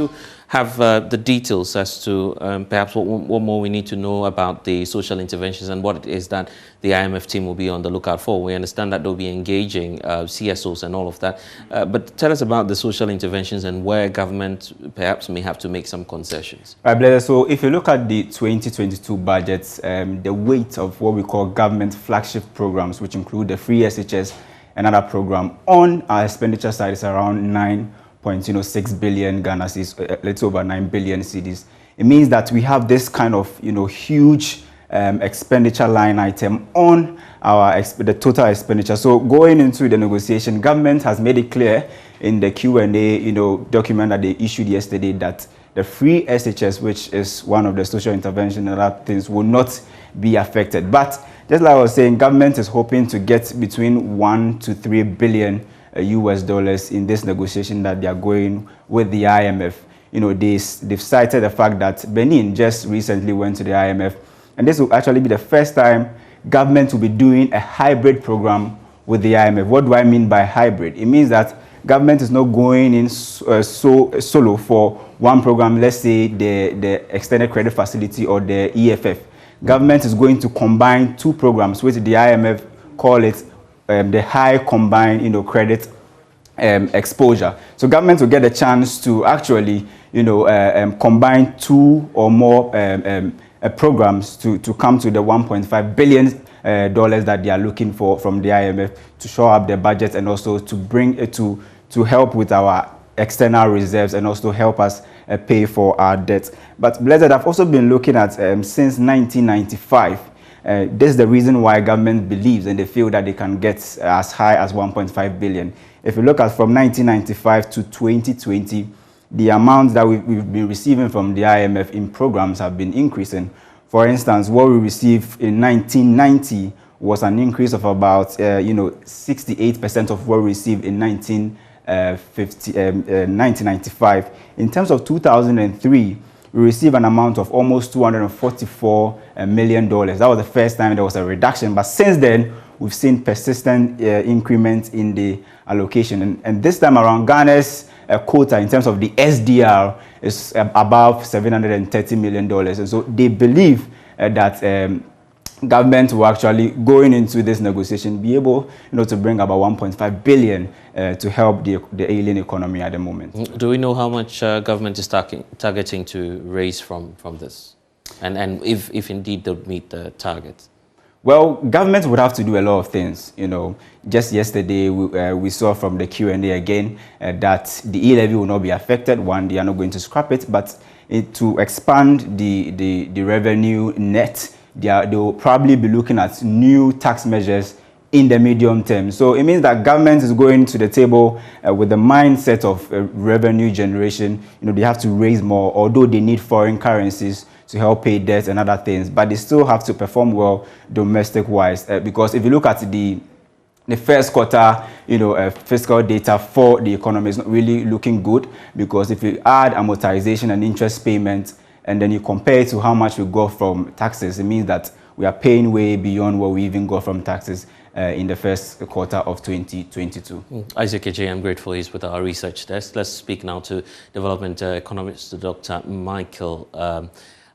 you have the details as to perhaps what more we need to know about the social interventions and what it is that the IMF team will be on the lookout for? We understand that they'll be engaging CSOs and all of that. But tell us about the social interventions and where government perhaps may have to make some concessions. Right, Blazer. So if you look at the 2022 budgets, the weight of what we call government flagship programs, which include the free SHS and other program on our expenditure side is around 9.6 billion Ghana cedis, a little over 9 billion cedis. It means that we have this kind of huge expenditure line item on our the total expenditure. So going into the negotiation, government has made it clear in the Q&A document that they issued yesterday that the free SHS, which is one of the social intervention and other things, will not be affected. But just like I was saying, government is hoping to get between 1 to 3 billion US dollars in this negotiation that they are going with the IMF. They've cited the fact that Benin just recently went to the IMF, and this will actually be the first time government will be doing a hybrid program with the IMF. What do I mean by hybrid? It means that government is not going in solo for one program, let's say the Extended Credit Facility or the EFF. Government is going to combine two programs, which the IMF call it the high combined credit exposure. So government will get a chance to actually combine two or more programs to come to the 1.5 billion dollars that they are looking for from the IMF to shore up their budget and also to bring it to help with our external reserves and also help us pay for our debt. But Blessed, I've also been looking at since 1995. This is the reason why government believes and they feel that they can get as high as 1.5 billion. If you look at from 1995 to 2020, the amounts that we've been receiving from the IMF in programs have been increasing. For instance, what we received in 1990 was an increase of about 68% of what we received in 1995. In terms of 2003, we received an amount of almost $244 million. That was the first time there was a reduction, but since then we've seen persistent increments in the allocation, and this time around Ghana's quota in terms of the SDR is above $730 million, and so they believe that government will actually, going into this negotiation, be able to bring about 1.5 billion to help the alien economy at the moment. Do we know how much government is targeting to raise from this, and if indeed they'll meet the target? Well, government would have to do a lot of things. Just yesterday we saw from the Q&A again that the e-levy will not be affected. One, they are not going to scrap it, but to expand the revenue net, they will probably be looking at new tax measures in the medium term. So it means that government is going to the table with the mindset of revenue generation. They have to raise more, although they need foreign currencies to help pay debts and other things, but they still have to perform well domestic-wise. Because if you look at the first quarter, fiscal data for the economy is not really looking good, because if you add amortization and interest payments, and then you compare it to how much we got from taxes, it means that we are paying way beyond what we even got from taxes in the first quarter of 2022. Isaac Ejay, I'm grateful he's with our research desk. Let's speak now to development economist Dr. Michael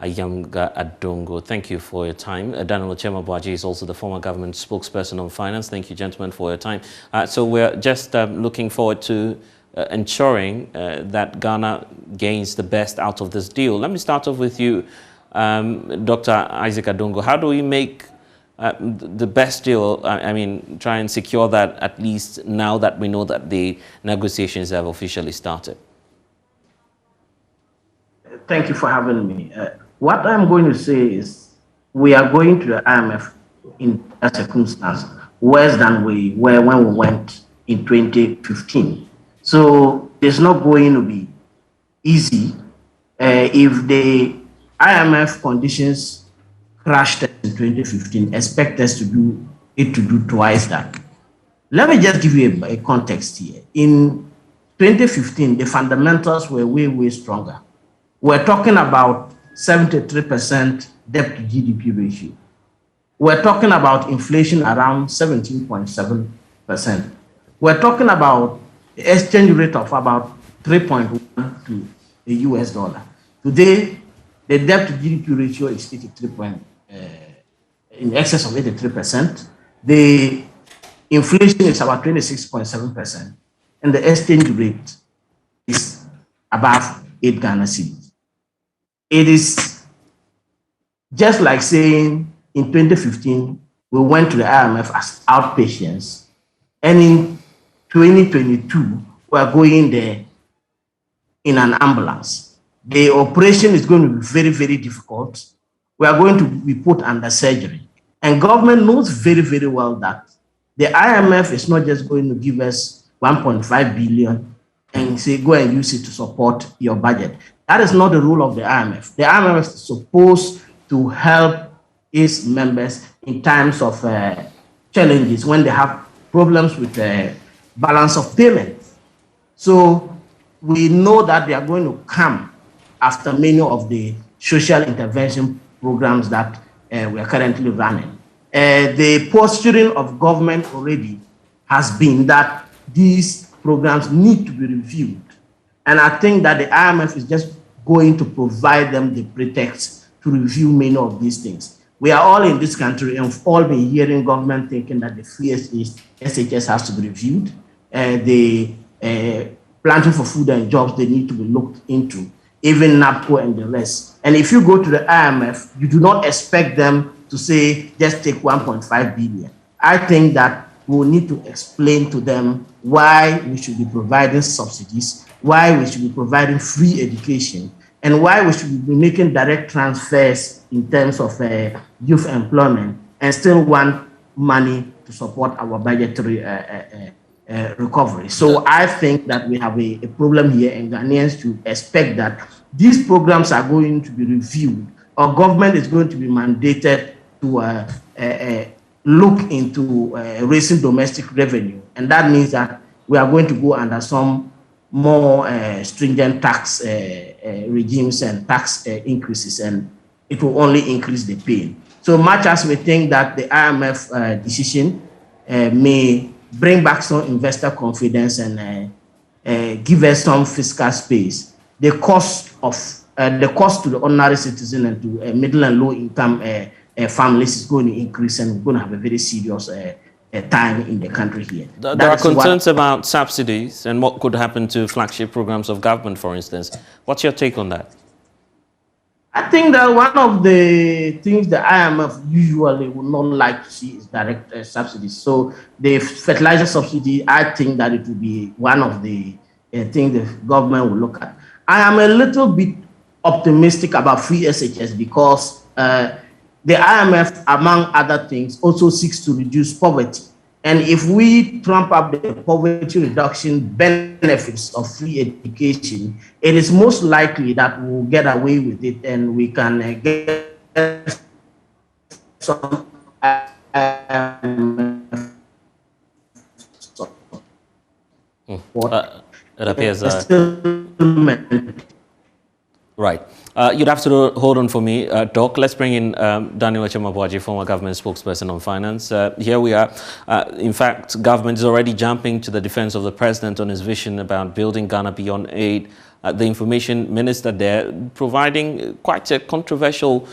Ayamga Adongo. Thank you for your time. Daniel Ochema-Boaji is also the former government spokesperson on finance. Thank you, gentlemen, for your time. So we're just looking forward to ensuring that Ghana gains the best out of this deal. Let me start off with you, Dr. Isaac Adongo. How do we make the best deal? I mean, try and secure that, at least now that we know that the negotiations have officially started. Thank you for having me. What I'm going to say is we are going to the IMF in a circumstance worse than we were when we went in 2015. So it's not going to be easy. If the IMF conditions crashed in 2015, expect us to do twice that. Let me just give you a context here. In 2015, the fundamentals were way stronger. We're talking about 73% debt to GDP ratio. We're talking about inflation around 17.7%. We're talking about exchange rate of about 3.1 to the US dollar. Today, the debt to GDP ratio is 83 in excess of 83%. The inflation is about 26.7%, and the exchange rate is above 8 Ghana cedis. It is just like saying in 2015, we went to the IMF as outpatients, and in 2022, we are going there in an ambulance. The operation is going to be very, very difficult. We are going to be put under surgery. And government knows very, very well that the IMF is not just going to give us 1.5 billion and say, go and use it to support your budget. That is not the role of the IMF. The IMF is supposed to help its members in times of challenges when they have problems with the balance of payments. So we know that they are going to come after many of the social intervention programs that we are currently running. The posturing of government already has been that these programs need to be reviewed. And I think that the IMF is just going to provide them the pretext to review many of these things. We are all in this country and we've all been hearing government thinking that the free SHS has to be reviewed. The planting for food and jobs, they need to be looked into, even NAPCO and the rest. And if you go to the IMF, you do not expect them to say, just take 1.5 billion. I think that we'll need to explain to them why we should be providing subsidies, why we should be providing free education, and why we should be making direct transfers in terms of youth employment and still want money to support our budgetary recovery. So I think that we have a problem here, and Ghanaians should expect that these programs are going to be reviewed, or government is going to be mandated to look into raising domestic revenue. And that means that we are going to go under some more stringent tax regimes and tax increases, and it will only increase the pain. So much as we think that the IMF decision may bring back some investor confidence and give us some fiscal space, the cost to the ordinary citizen and to middle and low income families is going to increase, and we're going to have a very serious time in the country here. There are concerns about subsidies and what could happen to flagship programs of government, for instance. What's your take on that? I think that one of the things the IMF usually would not like to see is direct subsidies. So the fertilizer subsidy, I think that it will be one of the things the government will look at. I am a little bit optimistic about free SHS because the IMF, among other things, also seeks to reduce poverty. And if we trump up the poverty reduction benefits of free education, it is most likely that we'll get away with it and we can get some it appears right. You'd have to hold on for me, Doc. Let's bring in Daniel Chemabuaji, former government spokesperson on finance. Here we are. In fact, government is already jumping to the defense of the president on his vision about building Ghana beyond aid. The information minister there providing quite a controversial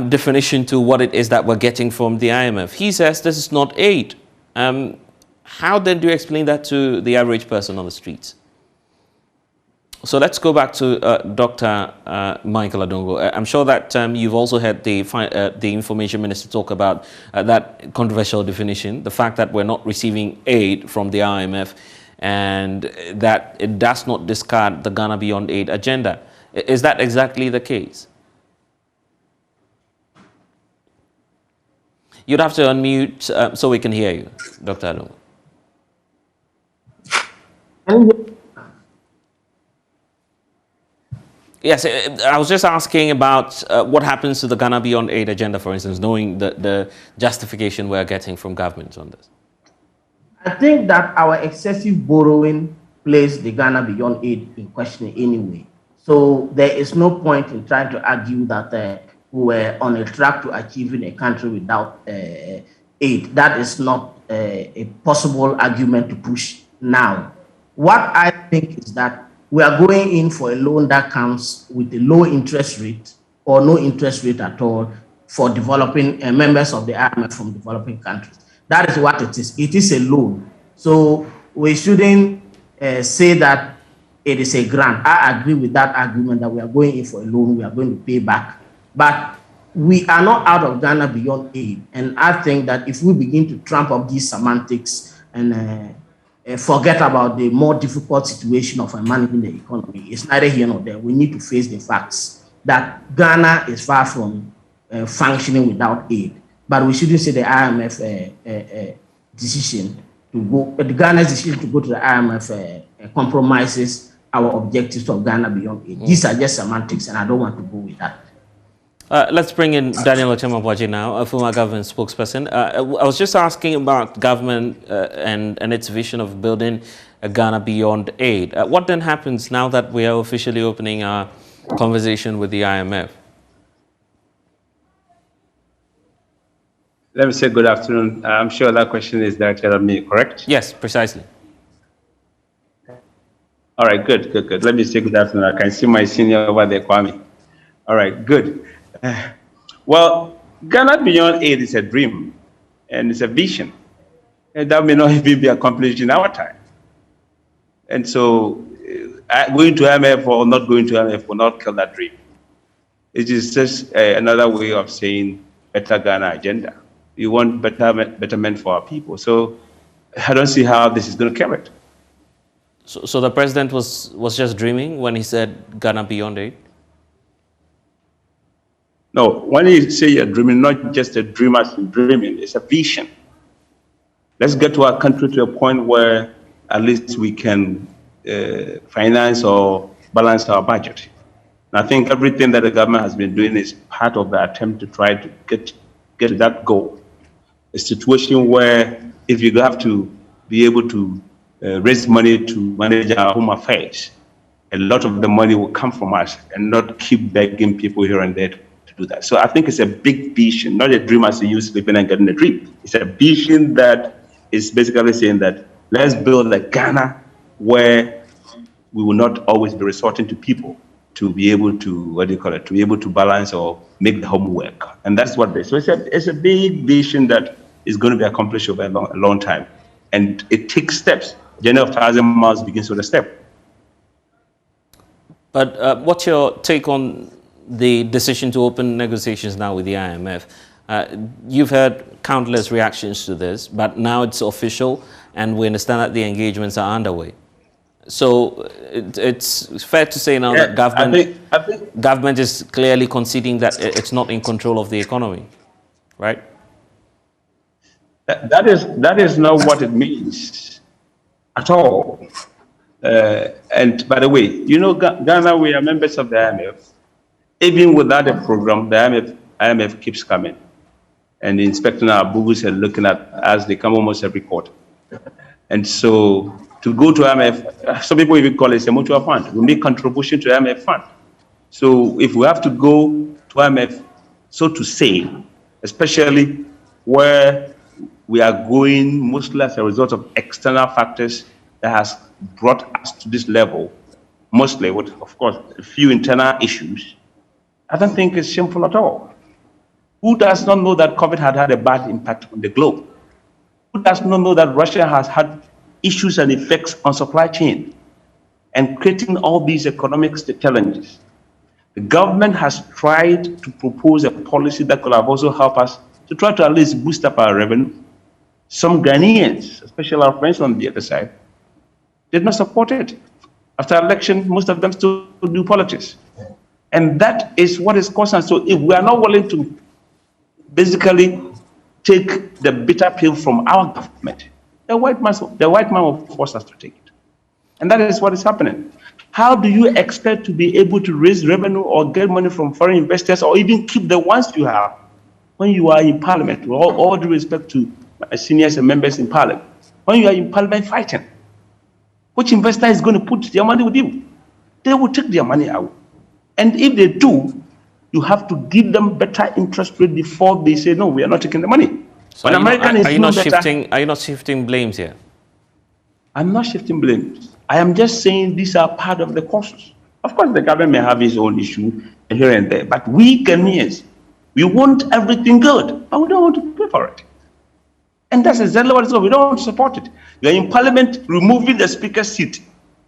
definition to what it is that we're getting from the IMF. He says this is not aid. How then do you explain that to the average person on the streets? So let's go back to Dr. Michael Adongo. I'm sure that you've also heard the information minister talk about that controversial definition, the fact that we're not receiving aid from the IMF and that it does not discard the Ghana Beyond Aid agenda. Is that exactly the case? You'd have to unmute so we can hear you, Dr. Adongo. Yes, I was just asking about what happens to the Ghana Beyond Aid agenda, for instance, knowing the justification we're getting from government on this. I think that our excessive borrowing placed the Ghana Beyond Aid in question anyway. So there is no point in trying to argue that we were on a track to achieving a country without aid. That is not a possible argument to push now. What I think is that we are going in for a loan that comes with a low interest rate or no interest rate at all for developing members of the IMF from developing countries. That is what it is. It is a loan. So we shouldn't say that it is a grant. I agree with that argument that we are going in for a loan, we are going to pay back. But we are not out of Ghana beyond aid. And I think that if we begin to tramp up these semantics and forget about the more difficult situation of managing the economy, it's neither here nor there. We need to face the facts that Ghana is far from functioning without aid. But we shouldn't say the IMF decision to go, the Ghana's decision to go to the IMF compromises our objectives of Ghana beyond aid. These are just semantics, and I don't want to go with that. Let's bring in Daniel Ochemabwaji now, a former government spokesperson. I was just asking about government and its vision of building a Ghana beyond aid. What then happens now that we are officially opening our conversation with the IMF? Let me say good afternoon. I'm sure that question is directed at me, correct? Yes, precisely. All right, good. Let me say good afternoon. I can see my senior over there, Kwame. All right, good. Well, Ghana beyond aid is a dream and it's a vision, and that may not even be accomplished in our time. And so going to IMF or not going to IMF will not kill that dream. It is just another way of saying better Ghana agenda. We want betterment for our people. So I don't see how this is going to kill it. So the president was just dreaming when he said Ghana beyond aid? No, when you say you're dreaming, not just a dream as in dreaming, it's a vision. Let's get to our country to a point where at least we can finance or balance our budget. And I think everything that the government has been doing is part of the attempt to try to get to that goal. A situation where if you have to be able to raise money to manage our home affairs, a lot of the money will come from us and not keep begging people here and there to do that. So I think it's a big vision, not a dream as you sleeping and getting a dream. It's a vision that is basically saying that let's build a Ghana where we will not always be resorting to people to be able to, to be able to balance or make the home work. And that's what they, so it's a big vision that is going to be accomplished over a long time. And it takes steps. Journey of 1,000 miles begins with a step. But what's your take on the decision to open negotiations now with the IMF? You've heard countless reactions to this, but now it's official and we understand that the engagements are underway. So it's fair to say now that government is clearly conceding that it's not in control of the economy, right? That is not what it means at all. And by the way, you know, Ghana, we are members of the IMF. Even without a program, the IMF keeps coming and inspecting our books and looking at us. They come almost every quarter. And so to go to IMF, some people even call it a mutual fund. We make contribution to IMF fund. So if we have to go to IMF, so to say, especially where we are going mostly as a result of external factors that has brought us to this level, mostly with, of course, a few internal issues, I don't think it's shameful at all. Who does not know that COVID had a bad impact on the globe? Who does not know that Russia has had issues and effects on supply chain and creating all these economic challenges? The government has tried to propose a policy that could have also helped us to try to at least boost up our revenue. Some Ghanaians, especially our friends on the other side, did not support it. After election, most of them still do politics. And that is what is causing us. So if we are not willing to basically take the bitter pill from our government, the white man will force us to take it. And that is what is happening. How do you expect to be able to raise revenue or get money from foreign investors or even keep the ones you have when you are in parliament? With all due respect to my seniors and members in parliament. When you are in parliament fighting, which investor is going to put their money with you? They will take their money out. And if they do, you have to give them better interest rate before they say, no, we are not taking the money. So are you not shifting blames here? I'm not shifting blames. I am just saying these are part of the costs. Of course, the government may have its own issue here and there, but we Ghanaians, we want everything good, but we don't want to pay for it. And that's exactly what it's going. We don't want to support it. You're in parliament removing the speaker's seat.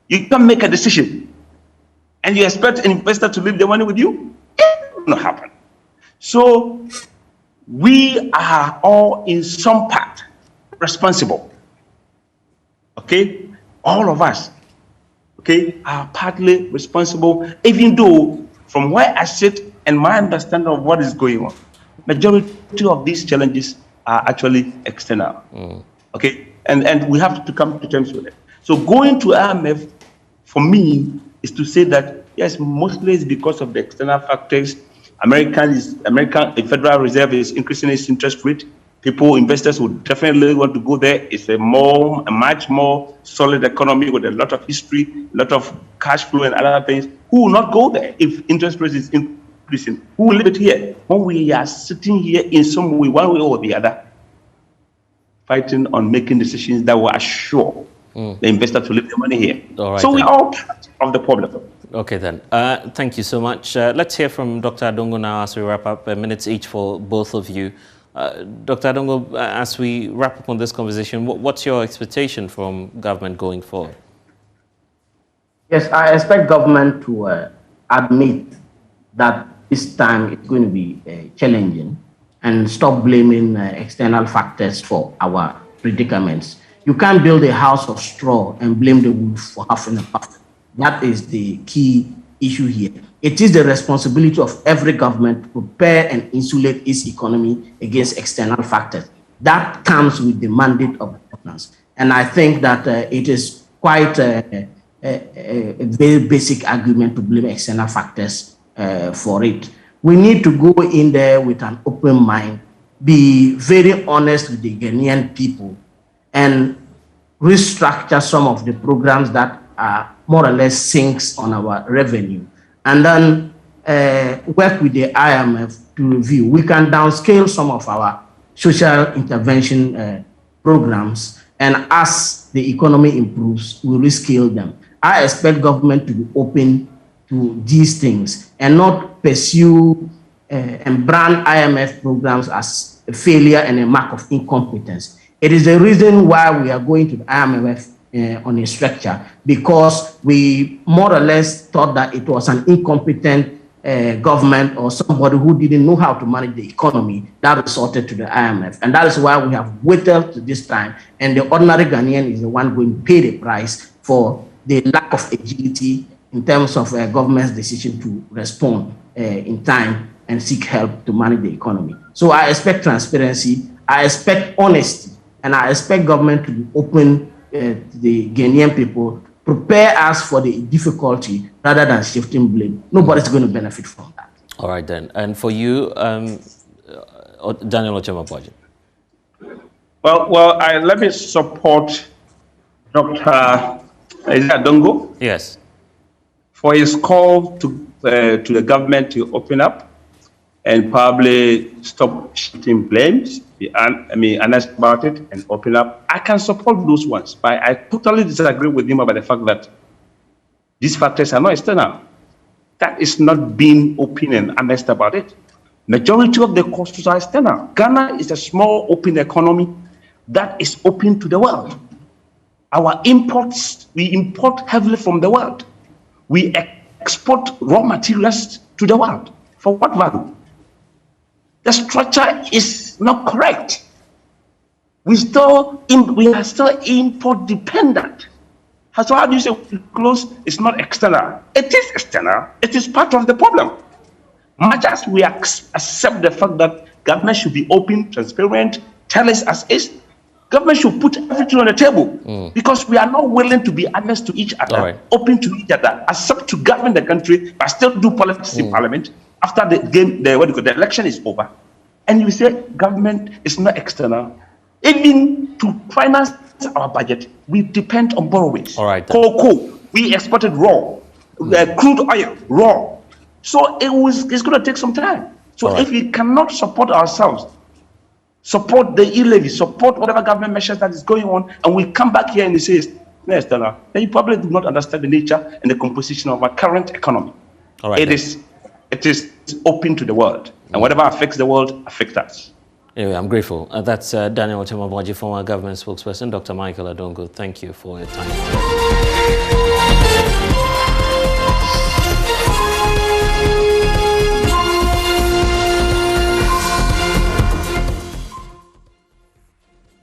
You can't make a decision. And you expect an investor to leave the money with you? It will not happen. So we are all in some part responsible. Okay? All of us, okay, are partly responsible, even though from where I sit and my understanding of what is going on, majority of these challenges are actually external. Okay? And we have to come to terms with it. So going to IMF, for me, is to say that, yes, mostly it's because of the external factors. The Federal Reserve is increasing its interest rate. Investors would definitely want to go there. It's a much more solid economy with a lot of history, a lot of cash flow and other things. Who will not go there if interest rate is increasing? Who will leave it here? When we are sitting here in some way, one way or the other, fighting on making decisions that will assure the investor to leave the money here. So we are all part of the problem. Okay then. Thank you so much. Let's hear from Dr. Adongo now as we wrap up. Minutes each for both of you. Dr. Adongo, as we wrap up on this conversation, what's your expectation from government going forward? Yes, I expect government to admit that this time it's going to be challenging and stop blaming external factors for our predicaments. You can't build a house of straw and blame the wolf for having a puff. That is the key issue here. It is the responsibility of every government to prepare and insulate its economy against external factors. That comes with the mandate of governance. And I think that it is quite a very basic argument to blame external factors for it. We need to go in there with an open mind, be very honest with the Ghanaian people, and restructure some of the programs that are more or less sinks on our revenue, and then work with the IMF to review. We can downscale some of our social intervention programs, and as the economy improves, we'll rescale them. I expect government to be open to these things and not pursue and brand IMF programs as a failure and a mark of incompetence. It is the reason why we are going to the IMF on a structure, because we more or less thought that it was an incompetent government or somebody who didn't know how to manage the economy that resorted to the IMF. And that is why we have waited to this time. And the ordinary Ghanaian is the one going to pay the price for the lack of agility in terms of government's decision to respond in time and seek help to manage the economy. So I expect transparency, I expect honesty, and I expect government to be open to the Ghanaian people, prepare us for the difficulty rather than shifting blame. Nobody's going to benefit from that. All right then. And for you, Daniel Ochema-Boaji. Well, let me support Dr. Adongo. Yes. For his call to the government to open up and probably stop shifting blames, be honest about it and open up. I can support those ones, but I totally disagree with him about the fact that these factors are not external. That is not being open and honest about it. Majority of the costs are external. Ghana is a small open economy that is open to the world. Our imports, we import heavily from the world. We export raw materials to the world. For what value? The structure is not correct. We are still import dependent. So how do you say close is not external? It is external. It is part of the problem. Much as we accept the fact that government should be open, transparent, tell us as is, government should put everything on the table because we are not willing to be honest to each other, open to each other, accept to govern the country, but still do politics in parliament. After the election is over, and you say government is not external, even to finance our budget, we depend on borrowings. All right. Cocoa, we exported raw, crude oil, raw. So it's going to take some time. So if we cannot support ourselves, support the e-levy, support whatever government measures that is going on, and we come back here and it says Yes, Dana. Then you probably do not understand the nature and the composition of our current economy. All right. It is open to the world, and whatever affects the world affects us. Anyway, I'm grateful. That's Daniel Chemabuaji, former government spokesperson. Dr. Michael Adongo, thank you for your time.